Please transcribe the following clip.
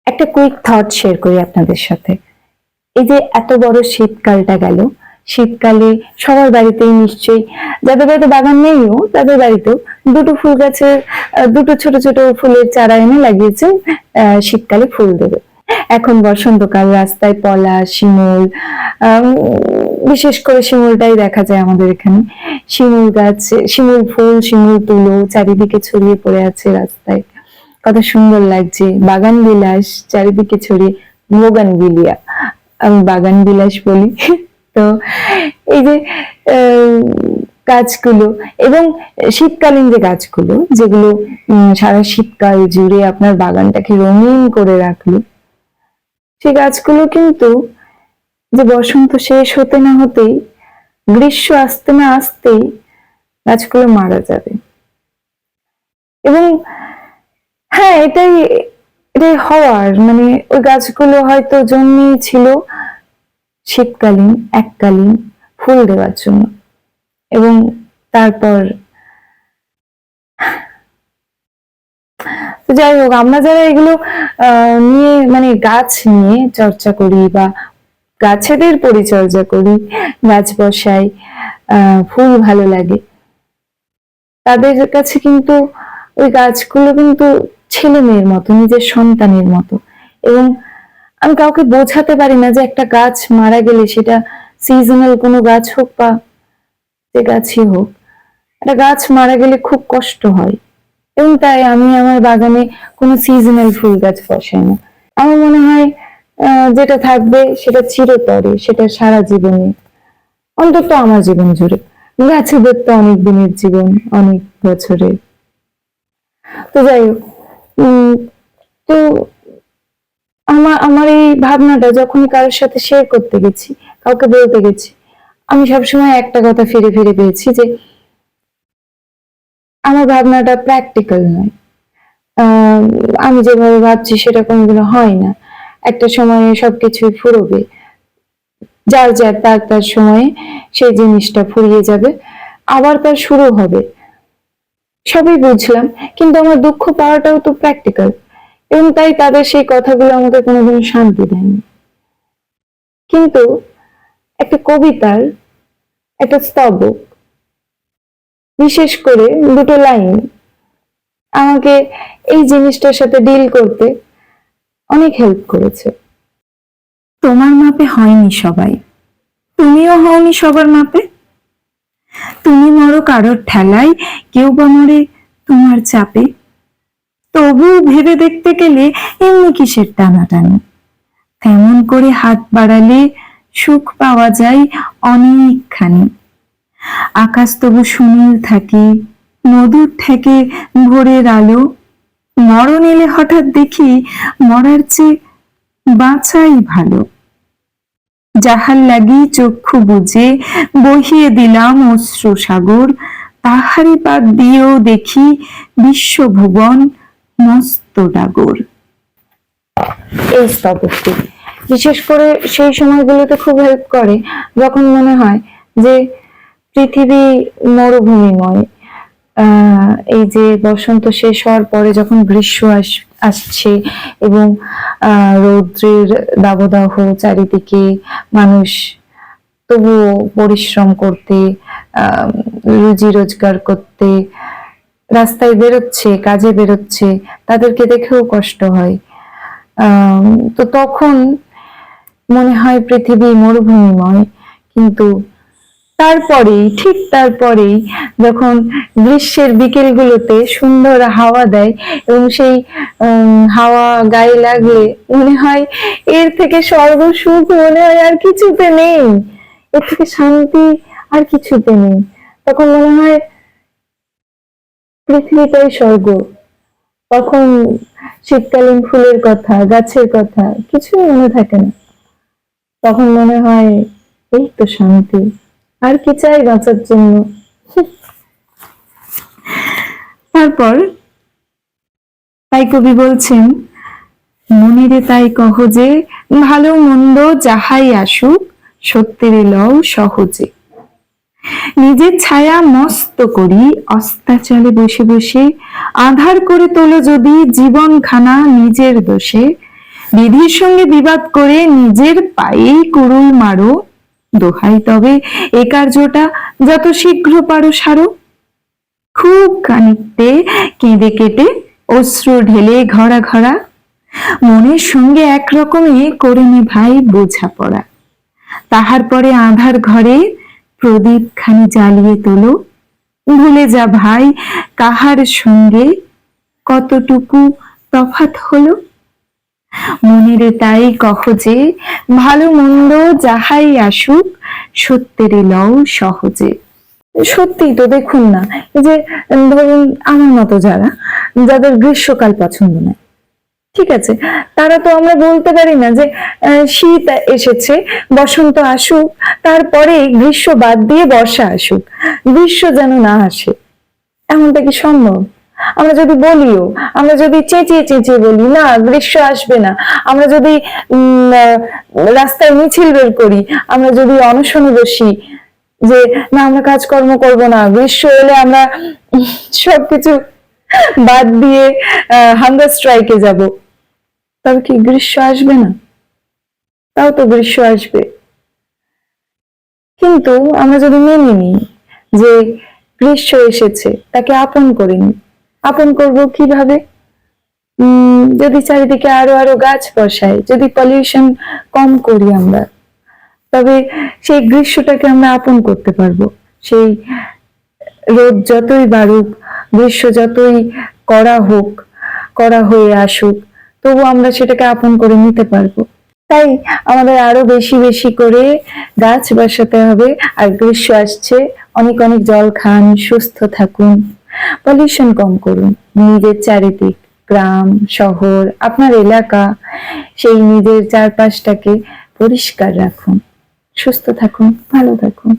একটা quick thought share করি আপনাদের সাথে। এই যে এত বড় শীতকালটা গেল, শীতকালে সবার বাড়িতেই নিশ্চয়ই, যাদের বাড়িতে বাগান নেইও তাদের বাড়িতেও দুটো ফুল গাছের দুটো ছোট ছোট ফুলের চারা এনে লাগিয়েছেন, শীতকালে ফুল দেবে। এখন বসন্তকাল, রাস্তায় পলাশ, শিমুল, বিশেষ করে শিমুলটাই দেখা যায় আমাদের এখানে। শিমুল গাছ, শিমুল ফুল, শিমুল তুলো চারিদিকে ছড়িয়ে পড়ে আছে রাস্তায়, কত সুন্দর লাগছে। বাগান বিলাস চারিদিকে ছড়িয়ে, বোগান বিলিয়া, আমি বাগান বিলাস বলি। তো এই যে গাছগুলো, এবং শীতকালীন যে গাছগুলো যেগুলো সারা শীতকাল জুড়ে আপনার বাগানটাকে রঙিন করে রাখলো, সেই গাছগুলো কিন্তু যে বসন্ত শেষ হতে না হতেই, গ্রীষ্ম আসতে না আসতেই গাছগুলো মারা যাবে। এবং হ্যাঁ, এটাই এটাই হওয়ার, মানে ওই গাছগুলো হয়তো জন্মেই ছিল শীতকালীন এককালীন ফুল দেওয়ার জন্য, এবং তারপর যাই হোক, আমরা যারা এগুলো নিয়ে, মানে গাছ নিয়ে চর্চা করি বা গাছেদের পরিচর্যা করি, গাছ বসাই, ফুল ভালো লাগে, তাদের কাছে কিন্তু ওই গাছগুলো কিন্তু ছেলে মেয়ের মতো, নিজের সন্তানের মতো। এবং আমি কাউকে বোঝাতে পারি না যে একটা গাছ মারা গেলে, সেটা সিজনাল কোনো গাছ হোক বা যে গাছই হোক, একটা গাছ মারা গেলে খুব কষ্ট হয়। এবং তাই আমি আমার বাগানে কোনো সিজনাল ফুল গাছ বসাই না। আমার মনে হয় যেটা থাকবে সেটা চিরতরে, সেটা সারা জীবনে, অন্তত আমার জীবন জুড়ে। গাছেদের তো অনেক দিনের জীবন, অনেক বছরের। তো যাই হোক, তো আমার এই ভাবনাটা যখনই কারোর সাথে শেয়ার করতে গেছি, কাউকে বলতে গেছি, আমি সবসময় একটা কথা ফিরে ফিরে পেয়েছি যে আমার ভাবনাটা প্র্যাকটিক্যাল নয়। আমি যেভাবে ভাবছি সেটা কোনোদিনও হয় না। একটা সময়ে সবকিছুই ফুরবে, যার যার তার তার সময়ে সেই জিনিসটা ফুরিয়ে যাবে, আবার তার শুরু হবে। সবই বুঝলাম, কিন্তু আমার দুঃখ পাওয়াটাও তো প্র্যাকটিক্যাল। এবং তাই তাদের সেই কথাগুলো আমাকে কোনোদিন শান্তি দেয়নি। কিন্তু একটা কবিতার একটা স্তবক, বিশেষ করে দুটো লাইন আমাকে এই জিনিসটার সাথে ডিল করতে অনেক হেল্প করেছে। তোমার মাপে হয়নি সবাই, তুমিও হওনি সবার মাপে। তুমি মরো কারোর ঠেলায়, কেউ বা মরে তোমার চাপে। তবু ভেবে দেখতে গেলে এমনি কিসের টানাটানি, তেমন করে হাত বাড়ালে সুখ পাওয়া যায় অনেকখানি। আকাশ তবু সুনীল থাকে, মধুর থেকে ভোরের আলো। মরণ এলে হঠাৎ দেখি মরার চেয়ে বাঁচাই ভালো। যাহার লাগি চক্ষু বুঝে বহিয়ে দিলাম অশ্রু সাগর, তাহারি বাদ দিয়েও দেখি বিশ্বভুবন মস্ত ডাগর। এই স্তবকটি বিশেষ করে সেই সময়গুলোতে খুব হেল্প করে যখন মনে হয় যে পৃথিবী মরুভূমিময়। এই যে বসন্ত শেষ হওয়ার পরে যখন গ্রীষ্ম আসছে এবং রৌদ্রের দাবদাহ চারিদিকে, মানুষ তবুও পরিশ্রম করতে, রুজি রোজগার করতে রাস্তায় বেরোচ্ছে, কাজে বেরোচ্ছে, তাদেরকে দেখেও কষ্ট হয়। তো তখন মনে হয় পৃথিবী মরুভূমিময়। কিন্তু তারপরেই, ঠিক তারপরেই যখন গ্রীষ্মের বিকেলগুলোতে সুন্দর হাওয়া দেয়, এবং সেই হাওয়া গায়ে লাগলে মনে হয় এর থেকে সর্বসুখ মনে হয় আর কিছুতে নেই, এর থেকে শান্তি আর কিছুতে নেই। তখন মনে হয় পৃথিবীটাই স্বর্গ। তখন শীতকালীন ফুলের কথা, গাছের কথা কিছুই মনে থাকে না। তখন মনে হয় এই তো শান্তি, আর কি চাই বাঁচার জন্য। তারপর তাই কবি বলছেন, মনিরে তাই কহ যে ভালো মন্দ যাহাই আসুক, সত্যের লও সহজে। নিজের ছায়া মস্ত করি অস্তাচলে বসে বসে, আধার করে তোলো যদি জীবন খানা নিজের দোষে। বিধির সঙ্গে বিবাদ করে নিজের পায়েই কুড়ুল মারো, দোহাই তবে এ কার্যটা যত শীঘ্র পারো সারো। খুব খানিকতে কেঁদে কেটে অশ্রু ঢেলে ঘরা ঘরা, মনের সঙ্গে একরকমে করে নে ভাই বোঝাপড়া। তাহার পরে আঁধার ঘরে প্রদীপ খানি জ্বালিয়ে তোলো, ভুলে যা ভাই কাহার সঙ্গে কতটুকু তফাৎ হলো। মনের তাই কহ যে ভালো মন্দ যাহাই আসুক, সত্যের লও সহজে। সত্যি তো দেখুন না, এই যে ধরুন আমার মতো যাদের গ্রীষ্মকাল পছন্দ নয়, ঠিক আছে, তারা তো আমরা বলতে পারি না যে শীত এসেছে, বসন্ত আসুক, তারপরে গ্রীষ্ম বাদ দিয়ে বর্ষা আসুক, গ্রীষ্ম যেন না আসে। এমনটা কি সম্ভব? আমরা যদি বলিও, আমরা যদি চেঁচিয়ে চেঁচিয়ে বলি না গ্রীষ্ম আসবে না, আমরা যদি রাস্তায় মিছিল বের করি, আমরা যদি অনশনে বসি যে না আমরা কাজকর্ম করব না, গ্রীষ্ম এলে আমরা সবকিছু বাদ দিয়ে হাঙ্গার স্ট্রাইকে যাব, তবে কি গ্রীষ্ম আসবে না? তাও তো গ্রীষ্ম আসবে। কিন্তু আমরা যদি মেনে নিই যে গ্রীষ্ম এসেছে, তাকে আপন করে নিই, আপন করব কিভাবে? যদি চারিদিকে আরো আরো গাছ বসাই, যদি পলিউশন কম করি আমরা, তবে সেই গ্রীষ্মটাকে আমরা আপন করতে পারবো। সেই রোদ যতই বাড়ুক, গ্রীষ্ম যতই কড়া হয়ে আসুক, তবু আমরা সেটাকে আপন করে নিতে পারবো। তাই আমাদের আরো বেশি বেশি করে গাছ বসাতে হবে। আর গ্রীষ্ম আসছে, অনেক অনেক জল খান, সুস্থ থাকুন, পলিউশন কম করুন, নিজের চারিদিক, গ্রাম শহর, আপনার এলাকা, সেই নিজের চারপাশটাকে পরিষ্কার রাখুন। সুস্থ থাকুন, ভালো থাকুন।